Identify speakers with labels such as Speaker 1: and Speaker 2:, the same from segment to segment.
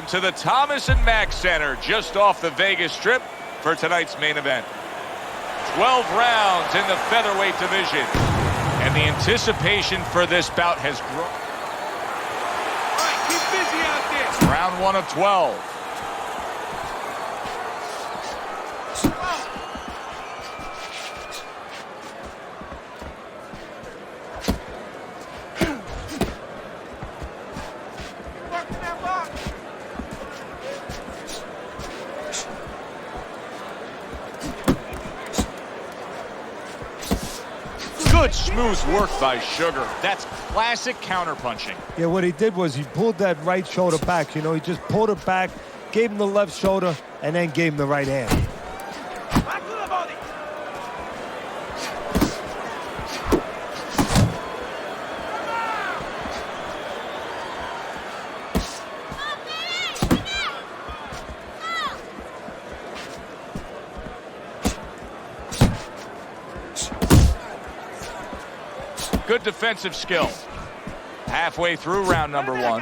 Speaker 1: to the Thomas and Mack Center, just off the Vegas Strip for tonight's main event. 12 rounds in the featherweight division, and the anticipation for this bout has grown.
Speaker 2: All right, keep busy out there.
Speaker 1: Round 1 of 12. Good smooth work by Sugar. That's classic counterpunching.
Speaker 3: Yeah, what he did was he pulled that right shoulder back. You know, he just pulled it back, gave him the left shoulder, and then gave him the right hand.
Speaker 2: Back to the body.
Speaker 1: Good defensive skill. Halfway through round number 1.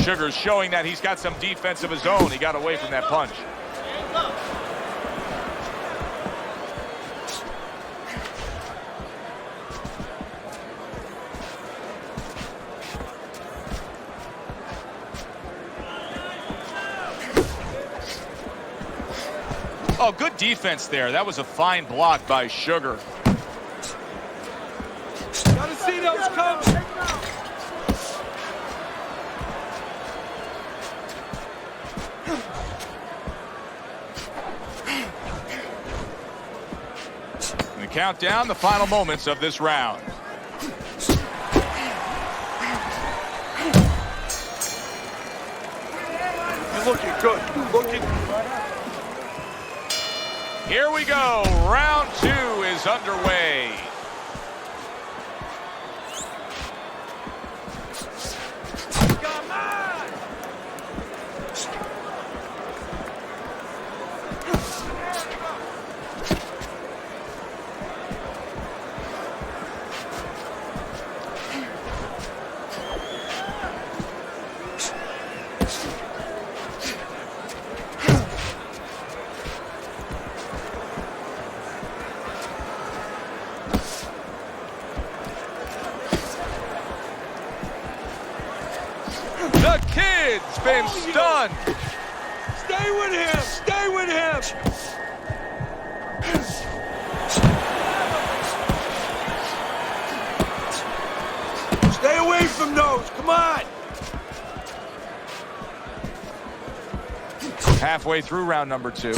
Speaker 1: Sugar's showing that he's got some defense of his own. He got away from that punch. Oh, good defense there. That was a fine block by Sugar.
Speaker 2: Gotta see those coming.
Speaker 1: And the countdown, the final moments of this round.
Speaker 2: You're looking good. Looking.
Speaker 1: Here we go. Round 2 is underway.
Speaker 2: Come on.
Speaker 1: The kid's been stunned.
Speaker 2: Stay with him. Stay with him. Stay away from those. Come on.
Speaker 1: Halfway through round number 2.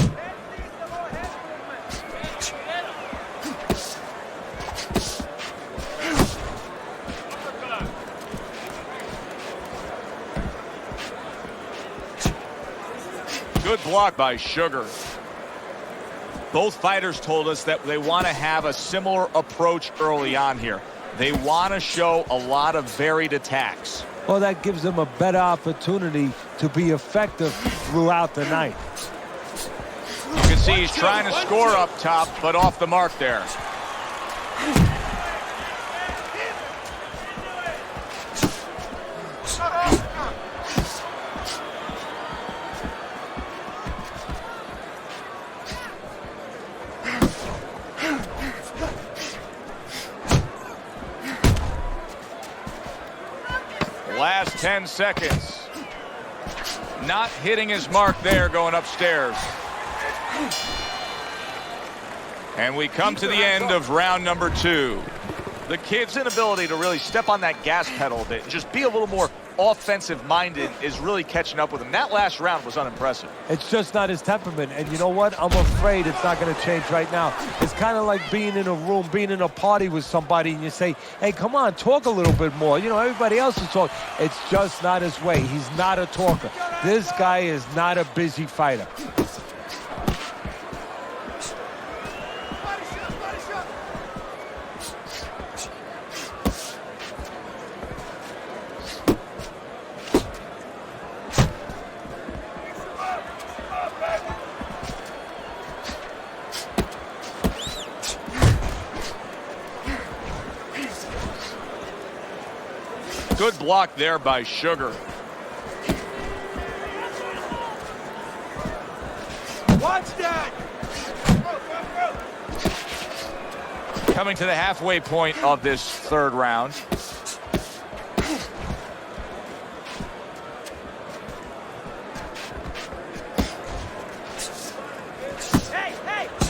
Speaker 1: Good block by Sugar. Both fighters told us that they want to have a similar approach early on here. They want to show a lot of varied attacks.
Speaker 3: Well, that gives them a better opportunity to be effective throughout the night.
Speaker 1: You can see he's trying to score up top, but off the mark there. Last 10 seconds. Not hitting his mark there, going upstairs. And we come to the end of round number 2. The kid's inability to really step on that gas pedal a bit and just be a little more offensive-minded is really catching up with him. That last round was unimpressive.
Speaker 3: It's just not his temperament. And you know what? I'm afraid it's not going to change right now. It's kind of like being in a room, being in a party with somebody, and you say, hey, come on, talk a little bit more. You know, everybody else is talking. It's just not his way. He's not a talker. This guy is not a busy fighter.
Speaker 1: Good block there by Sugar.
Speaker 2: Watch that!
Speaker 1: Coming to the halfway point of this third round.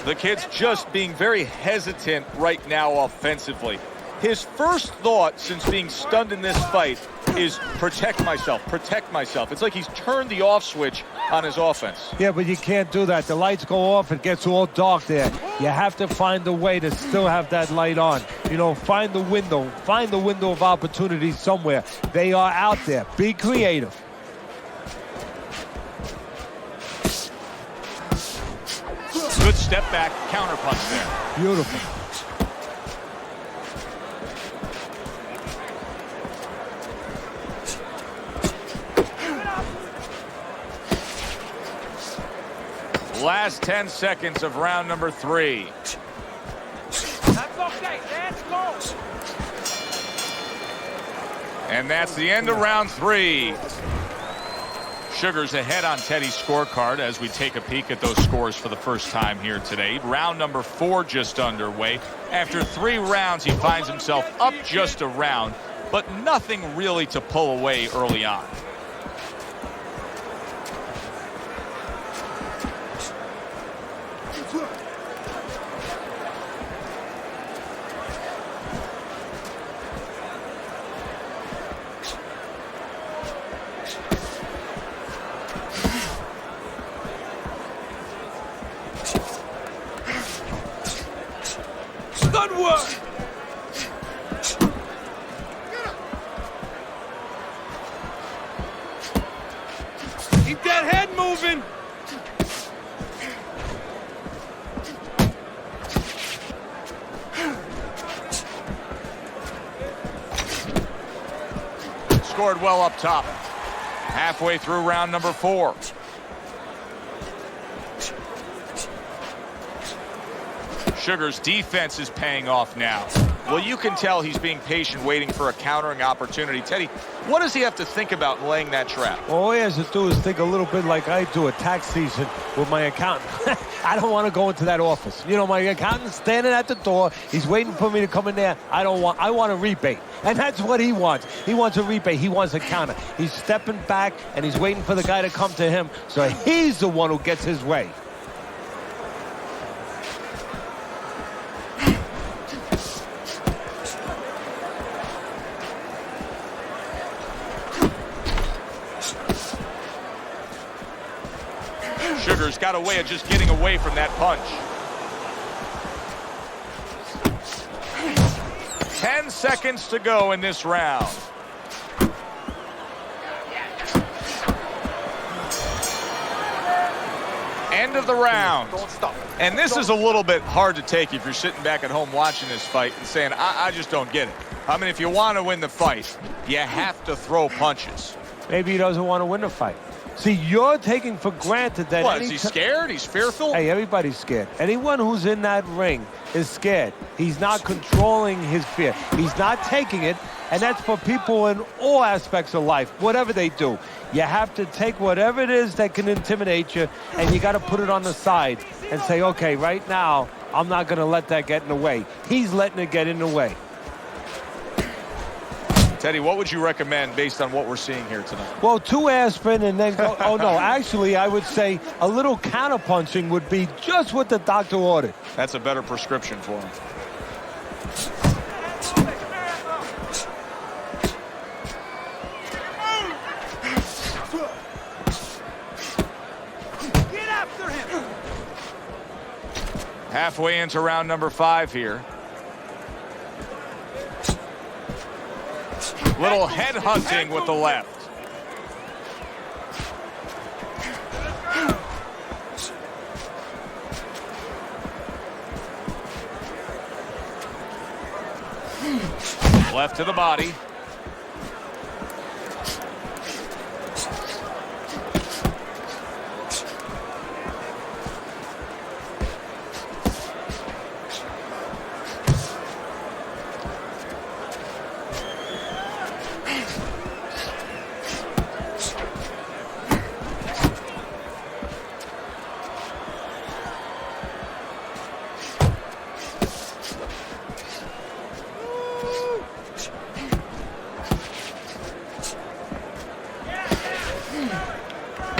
Speaker 1: The kid's just being very hesitant right now offensively. His first thought since being stunned in this fight is protect myself, protect myself. It's like he's turned the off switch on his offense.
Speaker 3: Yeah, but you can't do that. The lights go off, it gets all dark there. You have to find a way to still have that light on. You know, find the window of opportunity somewhere. They are out there. Be creative.
Speaker 1: Good step back, counter punch there.
Speaker 3: Beautiful.
Speaker 1: Last 10 seconds of round number 3.
Speaker 2: That's okay, that's close.
Speaker 1: And that's the end of round 3. Sugar's ahead on Teddy's scorecard as we take a peek at those scores for the first time here today. Round number 4 just underway. After 3 rounds, he finds himself up just a round, but nothing really to pull away early on.
Speaker 2: Good work! Keep that head moving!
Speaker 1: Scored well up top. Halfway through round number 4. Sugar's defense is paying off now. Well, you can tell he's being patient, waiting for a countering opportunity. Teddy, what does he have to think about in laying that trap?
Speaker 3: All he has to do is think a little bit like I do at tax season with my accountant. I don't want to go into that office. You know, my accountant's standing at the door. He's waiting for me to come in there. I want a rebate. And that's what he wants. He wants a rebate. He wants a counter. He's stepping back, and he's waiting for the guy to come to him. So he's the one who gets his way.
Speaker 1: Sugar's got a way of just getting away from that punch. 10 seconds to go in this round. End of the round. And this is a little bit hard to take if you're sitting back at home watching this fight and saying, I just don't get it. I mean, if you want to win the fight, you have to throw punches.
Speaker 3: Maybe he doesn't want to win the fight. See, you're taking for granted that...
Speaker 1: What, is he scared? He's fearful?
Speaker 3: Hey, everybody's scared. Anyone who's in that ring is scared. He's not controlling his fear. He's not taking it, and that's for people in all aspects of life, whatever they do. You have to take whatever it is that can intimidate you, and you got to put it on the side and say, okay, right now, I'm not going to let that get in the way. He's letting it get in the way.
Speaker 1: Teddy, what would you recommend based on what we're seeing here tonight?
Speaker 3: Well, 2 aspirin and then go. Oh, no, actually, I would say a little counterpunching would be just what the doctor ordered.
Speaker 1: That's a better prescription for him.
Speaker 2: Get after him!
Speaker 1: Halfway into round number 5 here. Little head hunting with the left. Left to the body.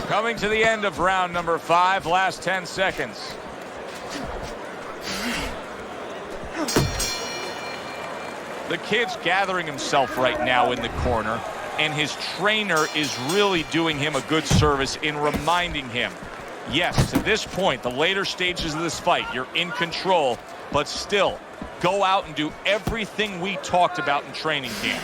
Speaker 1: Coming to the end of round number 5, last 10 seconds. The kid's gathering himself right now in the corner, and his trainer is really doing him a good service in reminding him, yes, to this point, the later stages of this fight, you're in control, but still, go out and do everything we talked about in training camp.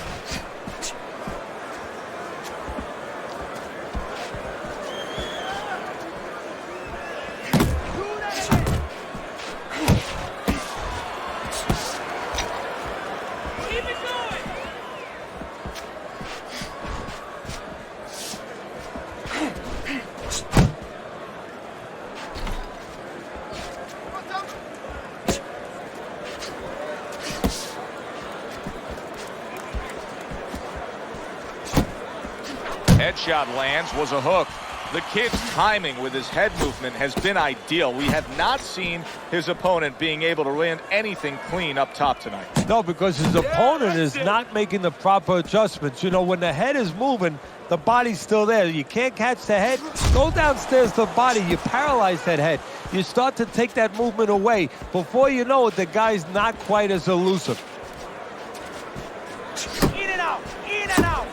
Speaker 1: Headshot lands, was a hook. The kid's timing with his head movement has been ideal. We have not seen his opponent being able to land anything clean up top tonight.
Speaker 3: No, because his opponent is not making the proper adjustments. You know, when the head is moving, the body's still there. You can't catch the head. Go downstairs to the body. You paralyze that head. You start to take that movement away. Before you know it, the guy's not quite as elusive.
Speaker 2: In and out. In and out.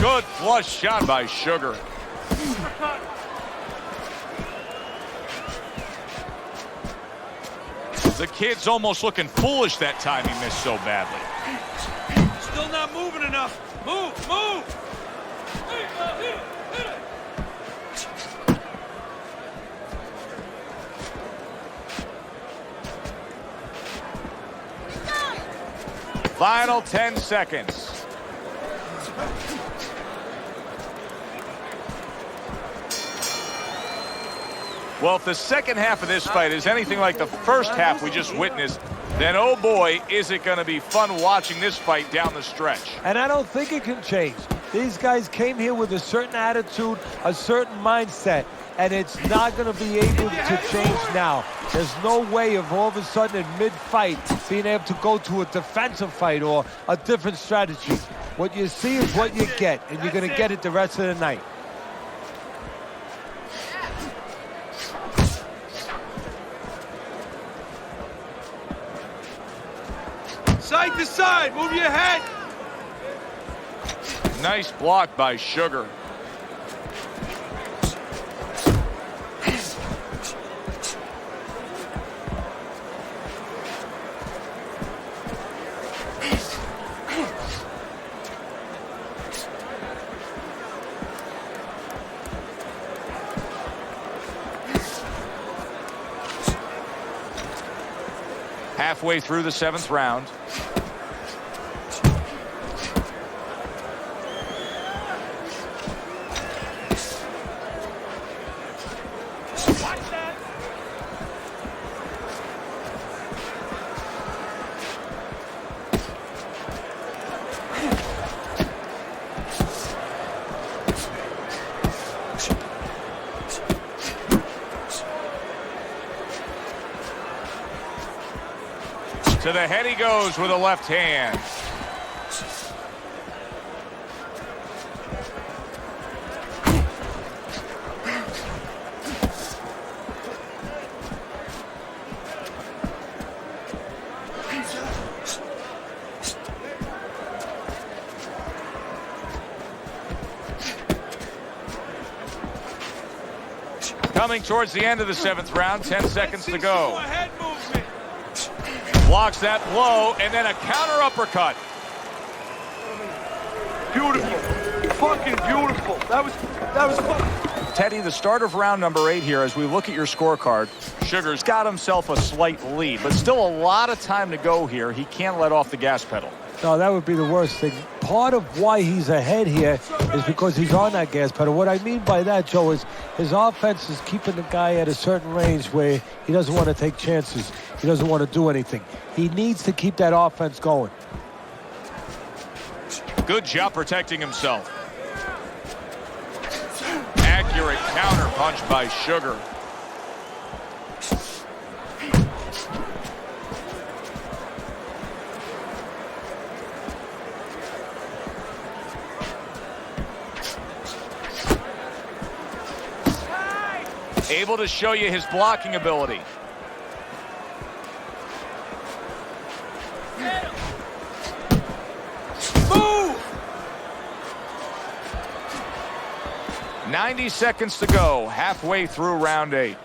Speaker 1: Good flush shot by Sugar. The kid's almost looking foolish that time he missed so badly.
Speaker 2: Still not moving enough. Move, move.
Speaker 1: Final 10 seconds. Well, if the second half of this fight is anything like the first half we just witnessed, then oh boy, is it going to be fun watching this fight down the stretch.
Speaker 3: And I don't think it can change. These guys came here with a certain attitude, a certain mindset, and it's not going to be able to change now. There's no way of all of a sudden in mid-fight being able to go to a defensive fight or a different strategy. What you see is what you get, and you're going to get it the rest of the night.
Speaker 2: Side to side, move your head.
Speaker 1: Nice block by Sugar. Halfway through the 7th round. To the head he goes with a left hand. Coming towards the end of the 7th round, 10 seconds to go. Blocks that blow, and then a counter uppercut.
Speaker 2: Beautiful. Fucking beautiful. That was fucking.
Speaker 1: Teddy, the start of round number 8 here, as we look at your scorecard, Sugar's got himself a slight lead, but still a lot of time to go here. He can't let off the gas pedal.
Speaker 3: No, that would be the worst thing. Part of why he's ahead here is because he's on that gas pedal. What I mean by that, Joe, is his offense is keeping the guy at a certain range where he doesn't want to take chances. He doesn't want to do anything. He needs to keep that offense going.
Speaker 1: Good job protecting himself. Accurate counter punch by Sugar. able to show you his blocking ability.
Speaker 2: Move!
Speaker 1: 90 seconds to go, halfway through round 8.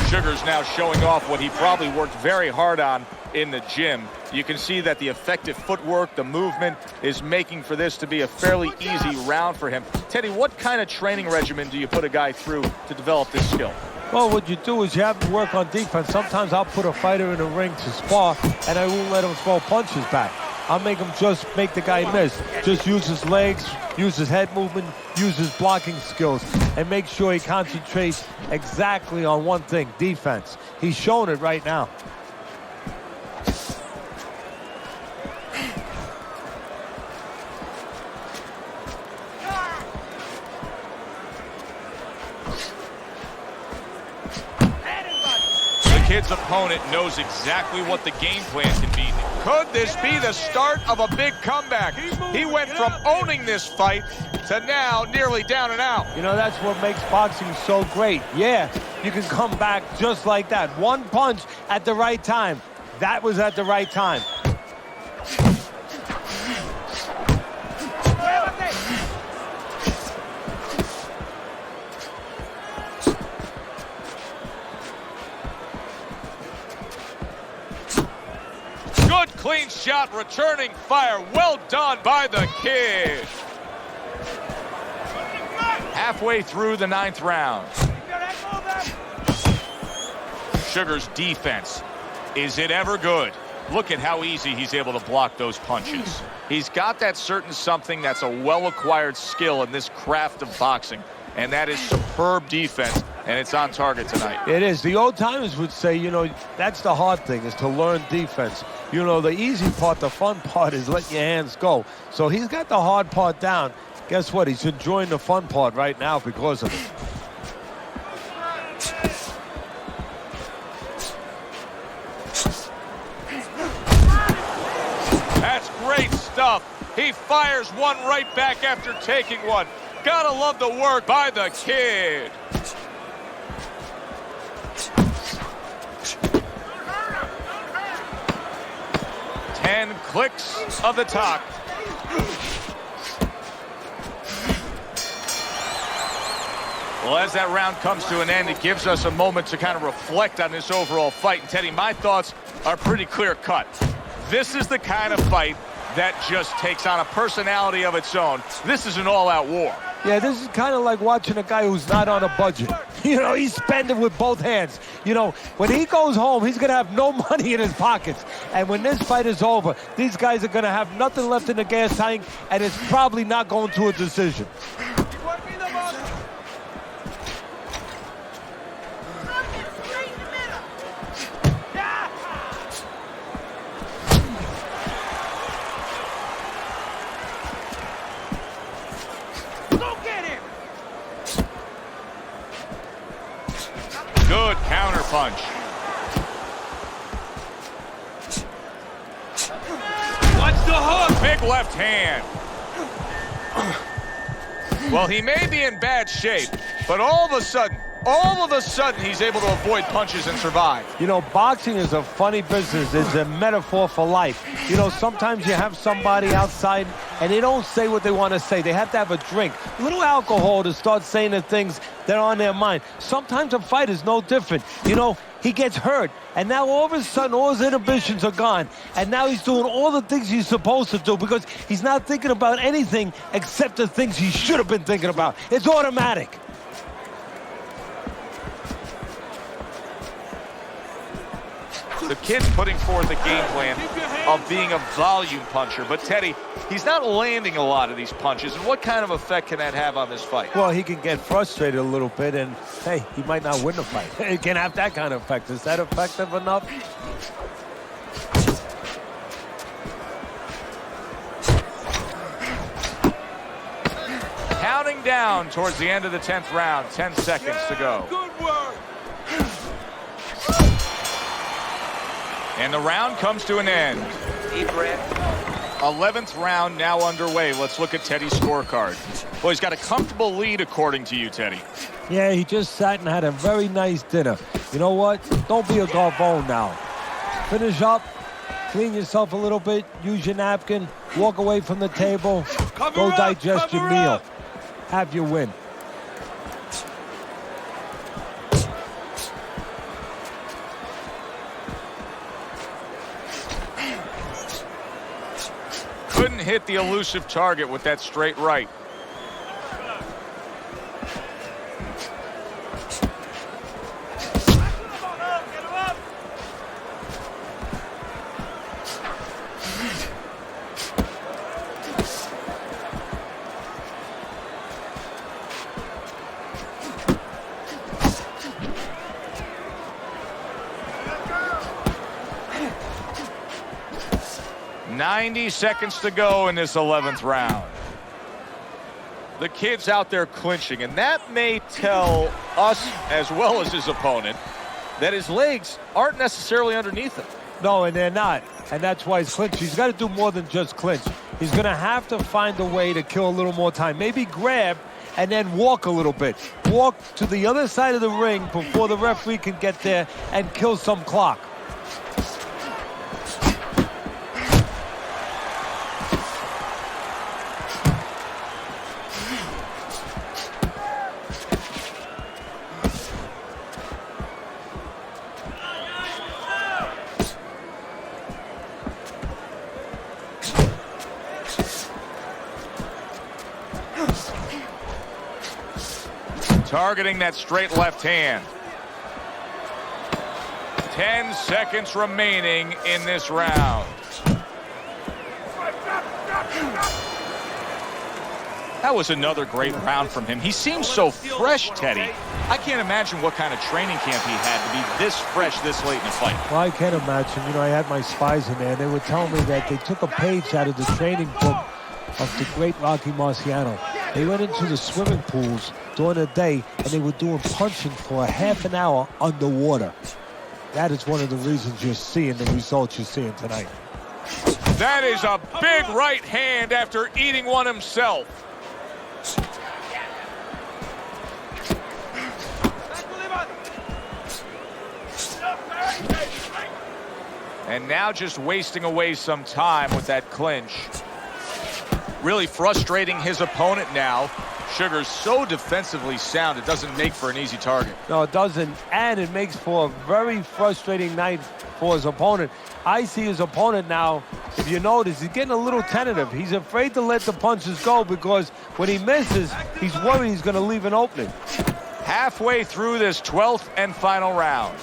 Speaker 1: Sugar's now showing off what he probably worked very hard on in the gym. You can see that the effective footwork, the movement, is making for this to be a fairly easy round for him. Teddy, what kind of training regimen do you put a guy through to develop this skill?
Speaker 3: Well, what you do is you have to work on defense. Sometimes I'll put a fighter in the ring to spar, and I won't let him throw punches back. I'll make him just make the guy miss. Just use his legs, use his head movement, use his blocking skills, and make sure he concentrates exactly on one thing, defense. He's showing it right now.
Speaker 1: The kid's opponent knows exactly what the game plan can be. Could this be the start of a big comeback? He went from owning this fight to now nearly down and out.
Speaker 3: You know, that's what makes boxing so great. Yeah, you can come back just like that. One punch at the right time. That was at the right time.
Speaker 1: Good clean shot, returning fire. Well done by the kid. Halfway through the 9th round. Sugar's defense. Is it ever good? Look at how easy he's able to block those punches. He's got that certain something that's a well-acquired skill in this craft of boxing, and that is superb defense, and it's on target tonight.
Speaker 3: It is. The old timers would say, you know, that's the hard thing, is to learn defense. You know, the easy part, the fun part is let your hands go. So he's got the hard part down. Guess what? He's enjoying the fun part right now because of it.
Speaker 1: That's great stuff. He fires one right back after taking one. Gotta love the work by the kid. Ten clicks of the talk. Well, as that round comes to an end, it gives us a moment to kind of reflect on this overall fight. And Teddy, my thoughts are pretty clear cut. This is the kind of fight that just takes on a personality of its own. This is an all-out war.
Speaker 3: Yeah, this is kind of like watching a guy who's not on a budget. You know, he's spending with both hands. You know, when he goes home, he's going to have no money in his pockets. And when this fight is over, these guys are going to have nothing left in the gas tank, and it's probably not going to a decision.
Speaker 1: Good counter punch.
Speaker 2: Watch the hook!
Speaker 1: Big left hand. Well, he may be in bad shape, but all of a sudden, he's able to avoid punches and survive.
Speaker 3: You know, boxing is a funny business. It's a metaphor for life. You know, sometimes you have somebody outside and they don't say what they want to say. They have to have a drink, a little alcohol to start saying the things that are on their mind. Sometimes a fight is no different. You know, he gets hurt, and now all of a sudden all his inhibitions are gone, and now he's doing all the things he's supposed to do because he's not thinking about anything except the things he should have been thinking about. It's automatic.
Speaker 1: The kid's putting forth a game plan of being a volume puncher. But, Teddy, he's not landing a lot of these punches. And what kind of effect can that have on this fight?
Speaker 3: Well, he can get frustrated a little bit, and, hey, he might not win the fight. It can have that kind of effect. Is that effective enough?
Speaker 1: Counting down towards the end of the 10th round. 10 seconds to go.
Speaker 2: Good work.
Speaker 1: And the round comes to an end.
Speaker 2: Deep breath.
Speaker 1: 11th round now underway. Let's look at Teddy's scorecard. Well, he's got a comfortable lead, according to you, Teddy.
Speaker 3: Yeah, he just sat and had a very nice dinner. You know what? Don't be a garbone now. Finish up, clean yourself a little bit, use your napkin, walk away from the table, go digest your meal. Have your win.
Speaker 1: Couldn't hit the elusive target with that straight right. .90 seconds to go in this 11th round. The kid's out there clinching, and that may tell us, as well as his opponent, that his legs aren't necessarily underneath him.
Speaker 3: No, and they're not. And that's why he's clinching. He's got to do more than just clinch. He's going to have to find a way to kill a little more time. Maybe grab and then walk a little bit. Walk to the other side of the ring before the referee can get there and kill some clock.
Speaker 1: Targeting that straight left hand. 10 seconds remaining in this round. That was another great round from him. He seems so fresh, Teddy. I can't imagine what kind of training camp he had to be this fresh this late in the fight.
Speaker 3: Well, I can't imagine. You know, I had my spies in there, and they were telling me that they took a page out of the training book of the great Rocky Marciano. They went into the swimming pools during the day, and they were doing punching for a half an hour underwater. That is one of the reasons you're seeing the results you're seeing tonight.
Speaker 1: That is a big right hand after eating one himself. And now just wasting away some time with that clinch. Really frustrating his opponent now. Sugar's so defensively sound, it doesn't make for an easy target.
Speaker 3: No, it doesn't, and it makes for a very frustrating night for his opponent. I see his opponent now, if you notice, he's getting a little tentative. He's afraid to let the punches go because when he misses, he's worried he's going to leave an opening.
Speaker 1: Halfway through this 12th and final round.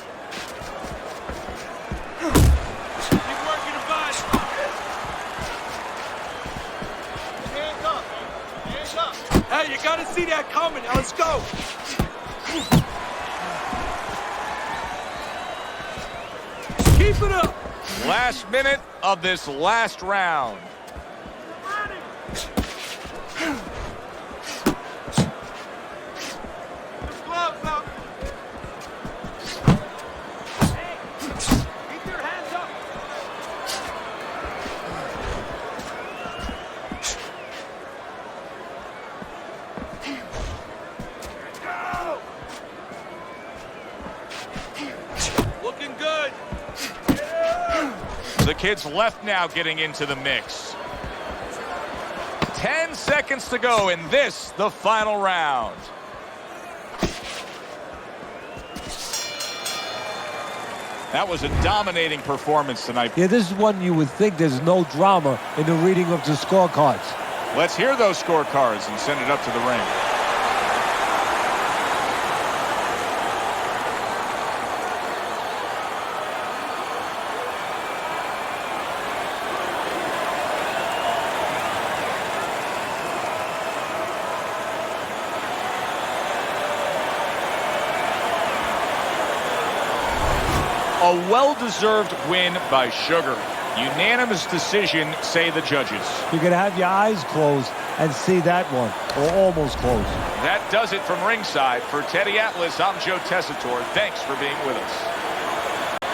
Speaker 2: Hey, you gotta see that coming. Now let's go. Keep it up.
Speaker 1: Last minute of this last round.
Speaker 2: Gloves up. Hey, keep your hands up. Looking good.
Speaker 1: The kid's left now getting into the mix. 10 seconds to go in this, the final round. That was a dominating performance tonight.
Speaker 3: Yeah, this is one you would think there's no drama in the reading of the scorecards.
Speaker 1: Let's hear those scorecards and send it up to the ring. A well-deserved win by Sugar. Unanimous decision, say the judges.
Speaker 3: You can have your eyes closed and see that one, or almost closed.
Speaker 1: That does it from ringside. For Teddy Atlas, I'm Joe Tessitore. Thanks for being with us.